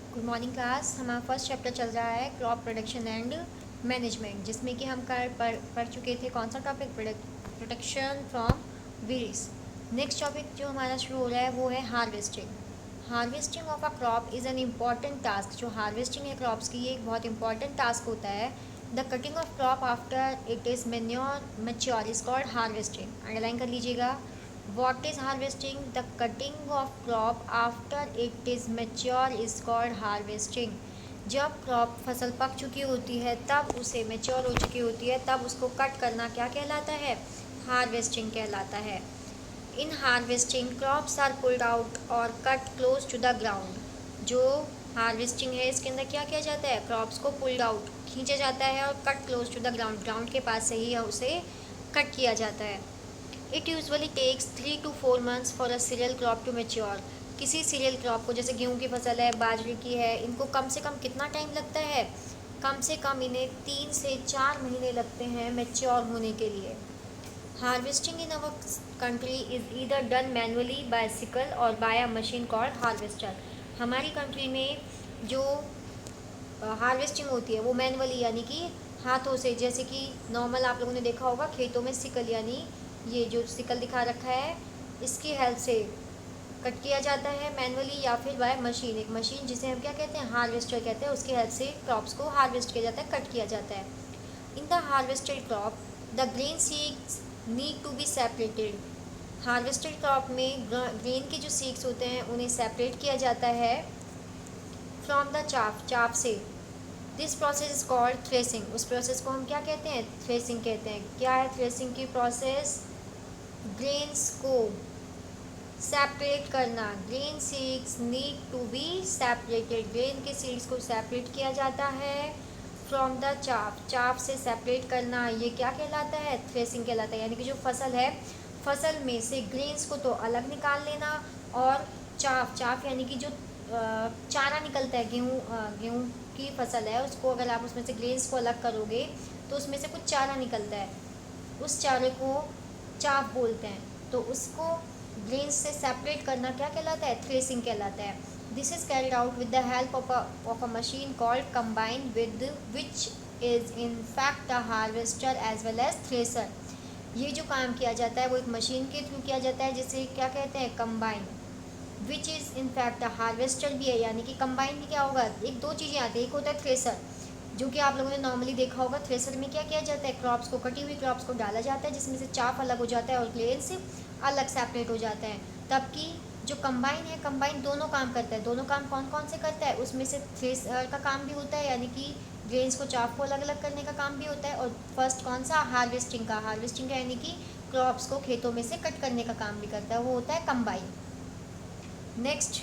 Good morning class. हमारा first chapter चल रहा है क्रॉप प्रोडक्शन एंड मैनेजमेंट, जिसमें कि हम पढ़ चुके थे कौन सा topic, protection from weeds. Next topic जो हमारा शुरू हो रहा है वो है harvesting. Harvesting of a crop is an important task. जो हार्वेस्टिंग है क्रॉप्स की, ये एक बहुत इंपॉर्टेंट टास्क होता है। The cutting of crop after it is mature is called harvesting. Underline कर लीजिएगा। What is harvesting? The cutting of crop after it is mature is called harvesting. जब क्रॉप फसल पक चुकी होती है, तब उसे मेच्योर हो चुकी होती है, तब उसको कट करना क्या कहलाता है? हार्वेस्टिंग कहलाता है। In harvesting crops are pulled out or cut close to the ground. जो हार्वेस्टिंग है इसके अंदर क्या किया जाता है? क्रॉप्स को पुल्ड आउट खींचा जाता है और cut close to the ground, ground के पास से ही उसे कट किया जाता है। It usually takes 3 to 4 months for a cereal crop to mature. किसी सीरियल क्रॉप को, जैसे गेहूं की फसल है, बाजरे की है, इनको कम से कम कितना टाइम लगता है? कम से कम इन्हें 3 से 4 महीने लगते हैं मेच्योर होने के लिए। Harvesting in our country is either done manually by sickle or by a machine called harvester. हमारी कंट्री में जो हार्वेस्टिंग होती है वो मैनुअली, यानी कि हाथों से, जैसे कि नॉर्मल आप लोगों ने देखा होगा खेतों में सिकल, यानी ये जो सिकल दिखा रखा है इसकी हेल्प से कट किया जाता है मैनुअली, या फिर बाय मशीन, एक मशीन जिसे हम क्या कहते हैं? हार्वेस्टर कहते हैं। उसकी हेल्प से क्रॉप्स को हार्वेस्ट किया जाता है, कट किया जाता है। In the harvested crop the grain seeds need to be separated. Harvested crop में ग्रेन के जो सीड्स होते हैं उन्हें सेपरेट किया जाता है फ्रॉम द चाफ, चाफ से। This process is called threshing. उस प्रोसेस को हम क्या कहते हैं? थ्रेसिंग कहते हैं। क्या है थ्रेसिंग की प्रोसेस? ग्रेन्स को सेपरेट करना। Grain seeds need to be separated. Grain के सीड्स को सेपरेट किया जाता है फ्रॉम द चाफ, चाफ से सेपरेट करना, ये क्या कहलाता है? थ्रेसिंग कहलाता है। यानी कि जो फसल है, फसल में से ग्रेन्स को तो अलग निकाल लेना, और चाफ, चाफ यानी कि जो चारा निकलता है, गेहूँ की फसल है, उसको अगर आप उसमें से ग्रेन्स को अलग करोगे तो उसमें से कुछ चारा निकलता है, उस चारे को चाफ बोलते हैं। तो उसको ग्रेन्स से सेपरेट करना क्या कहलाता है? थ्रेसिंग कहलाता है। This is carried out with the help of a machine called combine, with which is in fact a harvester as well as thresher. ये जो काम किया जाता है वो एक मशीन के थ्रू किया जाता है, जिसे क्या कहते हैं? Combine. Which is in fact harvester भी है, यानी कि कंबाइन भी क्या होगा? एक दो चीज़ें आती है, एक होता है थ्रेसर, जो कि आप लोगों ने नॉर्मली देखा होगा। थ्रेसर में क्या किया जाता है? क्रॉप्स को, कटी हुई क्रॉप्स को डाला जाता है, जिसमें से चाफ अलग हो जाता है और ग्रेन्स अलग सेपरेट हो जाते हैं। तबकि जो कंबाइन है, कंबाइन दोनों काम करता है। दोनों काम कौन कौन से करता है? उसमें से थ्रेसर का काम भी होता है, यानी कि ग्रेन्स को, चाफ को अलग अलग करने का काम भी होता है। और फर्स्ट कौन सा? हार्वेस्टिंग का। हार्वेस्टिंग का यानी कि क्रॉप्स को खेतों में से कट करने का काम भी करता है, वो होता है कंबाइन। नेक्स्ट,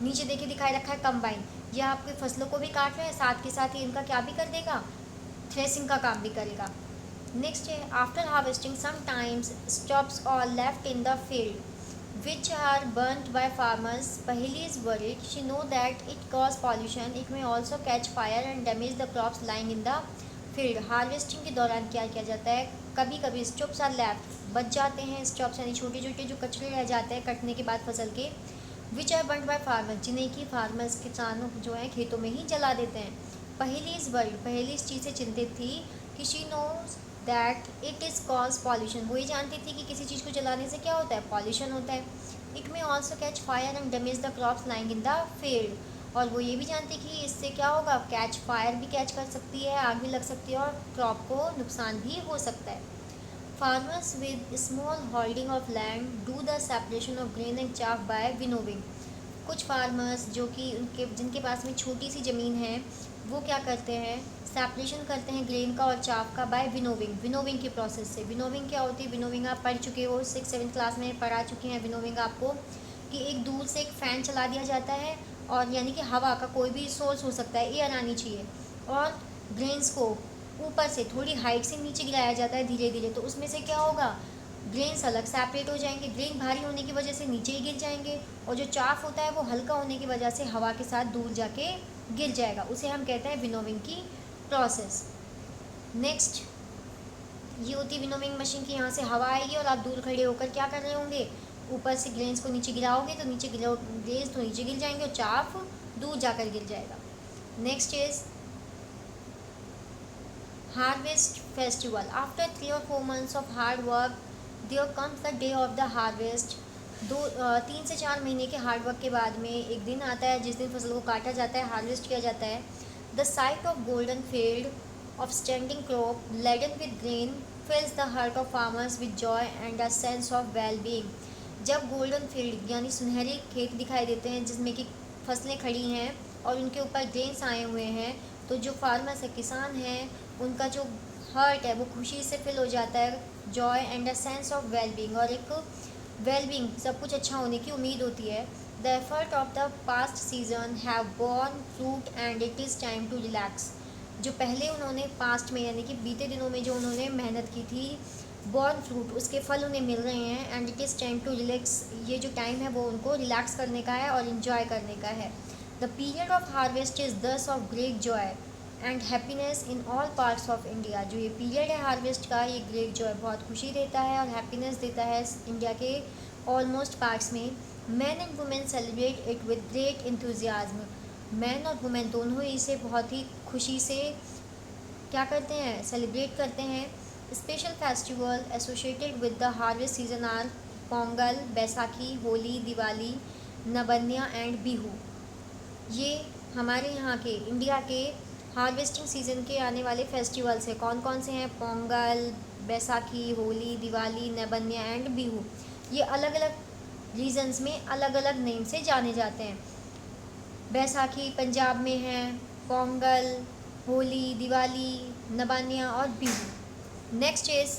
नीचे देखिए दिखाई रखा है कंबाइन। ये आपकी फसलों को भी काट रहे हैं, साथ के साथ ही इनका क्या भी कर देगा? थ्रेसिंग का काम भी करेगा। नेक्स्ट है, after harvesting sometimes stops are left in the field which are burned by farmers. Paheli is worried, she know that it cause pollution, it may also catch fire and damage the crops lying in the field. Harvesting के दौरान क्या किया जाता है? कभी कभी stops are left, बच जाते हैं। स्टॉप्स यानी छोटे छोटे जो कचरे रह जाते हैं कटने के बाद फसल के, which are burned by farmer, जिन्हें कि फार्मर्स, किसानों जो है खेतों में ही जला देते हैं। पहली इज वर्ल्ड, पहली इस चीज़ से चिंतित थी कि she knows that it is cause pollution, वो ये जानती थी कि किसी चीज़ को जलाने से क्या होता है? पॉल्यूशन होता है। It may also catch fire and damage the crops lying in the field, और वो ये भी जानती कि इससे क्या होगा? कैच फायर भी कैच कर सकती है, आग भी लग सकती है, और क्रॉप को नुकसान भी हो सकता है। Farmers with small holding of land do the separation of grain and chaff by winnowing. कुछ फार्मर्स जो कि उनके, जिनके पास में छोटी सी ज़मीन है, वो क्या करते हैं? सेपरेशन करते हैं ग्रेन का और चाफ का बाय विनोविंग, विनोविंग के प्रोसेस से। विनोविंग क्या होती है? विनोविंग आप पढ़ चुके हो, 6th 7th क्लास में पढ़ा चुके हैं विनोविंग आपको, कि एक दूर से एक फ़ैन चला दिया जाता है, और यानी कि हवा का कोई भी सोर्स हो सकता है, एयर आनी चाहिए, और ग्रेन्स को ऊपर से थोड़ी हाइट से नीचे गिराया जाता है धीरे धीरे। तो उसमें से क्या होगा? ग्रेन्स अलग सेपरेट हो जाएंगे, ग्रेन भारी होने की वजह से नीचे ही गिर जाएंगे, और जो चाफ होता है वो हल्का होने की वजह से हवा के साथ दूर जाके गिर जाएगा। उसे हम कहते हैं विनोविंग की प्रोसेस। नेक्स्ट, ये होती है विनोविंग मशीन की, यहाँ से हवा आएगी और आप दूर खड़े होकर क्या कर रहे होंगे? ऊपर से ग्रेन्स को नीचे गिराओगे तो ग्रेन्स तो नीचे गिर जाएंगे और चाफ दूर जाकर गिर जाएगा। Next is harvest festival. After 3 or 4 months of hard work there comes the day of the harvest. 3 से 4 महीने के हार्ड वर्क के बाद में एक दिन आता है जिस दिन फसल को काटा जाता है, हार्वेस्ट किया जाता है। The site of golden field of standing crop laden with grain fills the heart of farmers with joy and a sense of well-being। जब गोल्डन फील्ड यानी सुनहरे खेत दिखाई देते हैं जिसमें कि फसलें खड़ी हैं और उनके ऊपर ग्रेन्स आए हुए हैं, तो जो फार्मर्स है, किसान हैं, उनका जो हार्ट है वो खुशी से फिल हो जाता है, Joy and a sense of wellbeing, और एक वेलबींग सब कुछ अच्छा होने की उम्मीद होती है। The effort of the past season have borne fruit and it is time to relax. जो पहले उन्होंने पास्ट में यानी कि बीते दिनों में जो उन्होंने मेहनत की थी, बॉर्न फ्रूट, उसके फल उन्हें मिल रहे हैं। And it is time to relax, ये जो टाइम है वो उनको रिलैक्स करने का है और इन्जॉय करने का है। The period of harvest is thus of great joy and happiness in all parts of India. जो ये पीरियड है हार्वेस्ट का, ये ग्रेट जॉय, बहुत खुशी देता है और हैप्पीनेस देता है इंडिया के ऑलमोस्ट पार्ट्स में। Man and women celebrate it with great enthusiasm. Man और वुमेन दोनों ही इसे बहुत ही खुशी से क्या करते हैं, सेलिब्रेट करते हैं। Special festival associated with the harvest season are Pongal, Baisakhi, Holi, Diwali, Nabanya and Bihu. ये हमारे यहाँ के इंडिया के हार्वेस्टिंग सीजन के आने वाले फेस्टिवल्स हैं। कौन कौन से हैं? पोंगल, बैसाखी, होली, दिवाली, नबन्या एंड बिहू। ये अलग अलग रीजन्स में अलग अलग नेम से जाने जाते हैं। बैसाखी पंजाब में है, पोंगल, होली, दिवाली, नबानिया और Bihu. Next is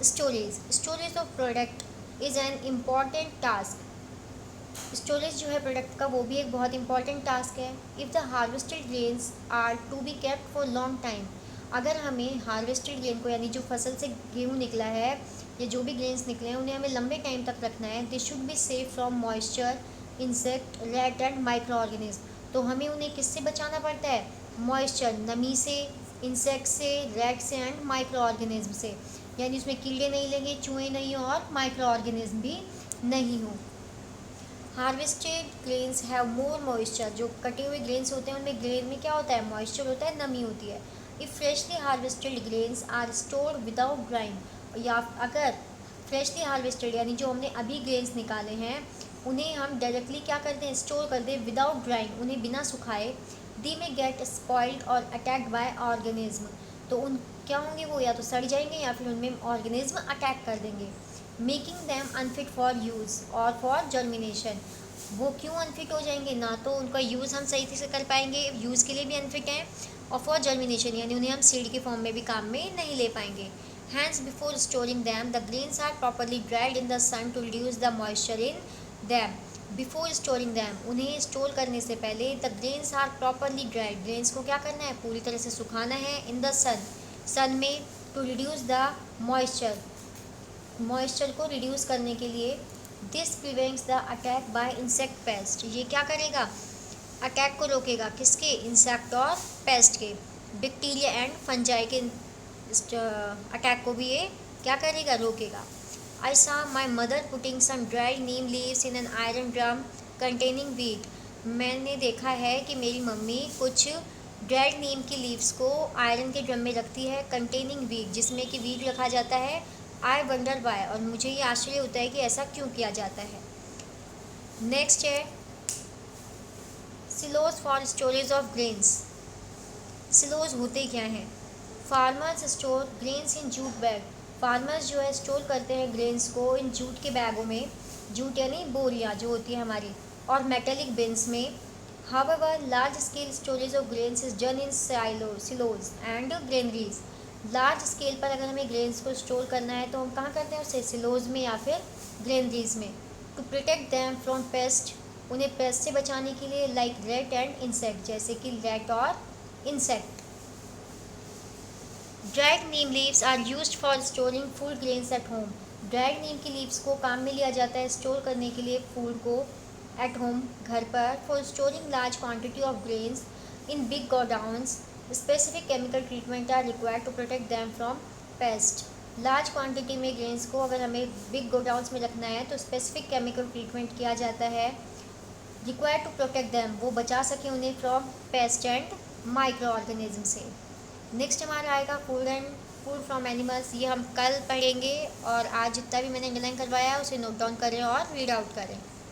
storage. Storage of product is an important task. Storage जो है प्रोडक्ट का वो भी एक बहुत इंपॉर्टेंट टास्क है। If the harvested grains are to be kept for long time, अगर हमें हार्वेस्टेड ग्रेन को यानी जो फसल से गेहूँ निकला है या जो भी ग्रेन्स निकले हैं उन्हें हमें लंबे टाइम तक रखना है। They should be safe from moisture, insect, rat and micro organism. तो हमें उन्हें किससे बचाना पड़ता है? मॉइस्चर, नमी से, इंसेक्ट से, रैट से एंड माइक्रो ऑर्गेनिज्म से, यानी उसमें कीड़े नहीं लगे, चूहे नहीं हो और माइक्रो ऑर्गेनिज्म भी नहीं हो। Harvested grains have more moisture. जो कटे हुए ग्रेन्स होते हैं उनमें ग्रेन में क्या होता है? मॉइस्चर होता है, नमी होती है। If freshly harvested grains are stored without drying, या अगर फ्रेशली हार्वेस्टेड यानी जो हमने अभी ग्रेन्स निकाले हैं उन्हें हम डायरेक्टली क्या करते हैं? स्टोर कर दें विदाउट ड्राइंग, उन्हें बिना सुखाए। दी में गेट स्पॉइल्ड और अटैक्ड बाय ऑर्गेनिज्म, तो उन क्या होंगे? वो या तो सड़ जाएंगे या फिर उनमें ऑर्गेनिज्म अटैक कर देंगे। Making them unfit for use और फॉर जर्मिनेशन। वो क्यों अनफिट हो जाएंगे? ना तो उनका यूज़ हम सही से कर पाएंगे, यूज़ के लिए भी अनफिट हैं, और फॉर जर्मिनेशन यानी उन्हें हम सीड के फॉर्म में भी काम में नहीं ले पाएंगे। Hence, before storing them, the grains are properly dried in the sun to reduce the moisture in them. Before storing them, उन्हें स्टोर करने से पहले the grains are properly dried. grains को क्या करना है? पूरी तरह से सुखाना है in the sun, sun में, to reduce the moisture, moisture को reduce करने के लिए। This prevents the attack by insect pest. ये क्या करेगा? अटैक को रोकेगा, किसके? इंसेक्ट और पेस्ट के, बैक्टीरिया एंड फंजाई के अटैक को भी ये क्या करेगा? रोकेगा। आई saw my mother putting some dried neem leaves in an iron drum containing wheat. मैंने देखा है कि मेरी मम्मी कुछ ड्राइड नीम की लीव्स को आयरन के ड्रम में रखती है, कंटेनिंग वीट, जिसमें कि वीट रखा जाता है। आई वंडर वाई, और मुझे ये आश्चर्य होता है कि ऐसा क्यों किया जाता है। नेक्स्ट है silos for storage of grains. Silos होते क्या हैं? Farmers store grains in jute bag. Farmers जो है स्टोर करते हैं ग्रेन्स को इन जूट के बैगों में, जूट यानी बोरियाँ जो होती है हमारी, और मेटेलिक बिन्स में। However large scale storage of grains is done in silos and granaries. Large scale पर अगर हमें ग्रेन्स को स्टोर करना है तो हम कहाँ करते हैं उसे? सिलोज में या फिर ग्रेनरीज में। To protect them from pest, उन्हें पेस्ट से बचाने के लिए, लाइक रैट एंड इंसेक्ट, जैसे कि रैट और insect. Dried neem leaves are used for storing food grains at home. Dried neem की लीव्स को काम में लिया जाता है स्टोर करने के लिए फूड को एट होम, घर पर। For storing large quantity of grains in big godowns, specific chemical treatment are required to protect them from pest. Large quantity में ग्रेन्स को अगर हमें बिग गोडाउंस में रखना है तो स्पेसिफिक केमिकल ट्रीटमेंट किया जाता है रिक्वायर्ड टू प्रोटेक्ट देम, वो बचा सके उन्हें from paste and micro organism से। नेक्स्ट हमारा आएगा फूड फ्रॉम एनिमल्स, ये हम कल पढ़ेंगे और आज जितना भी मैंने अंडरलाइन करवाया है उसे नोट डाउन करें और रीड आउट करें।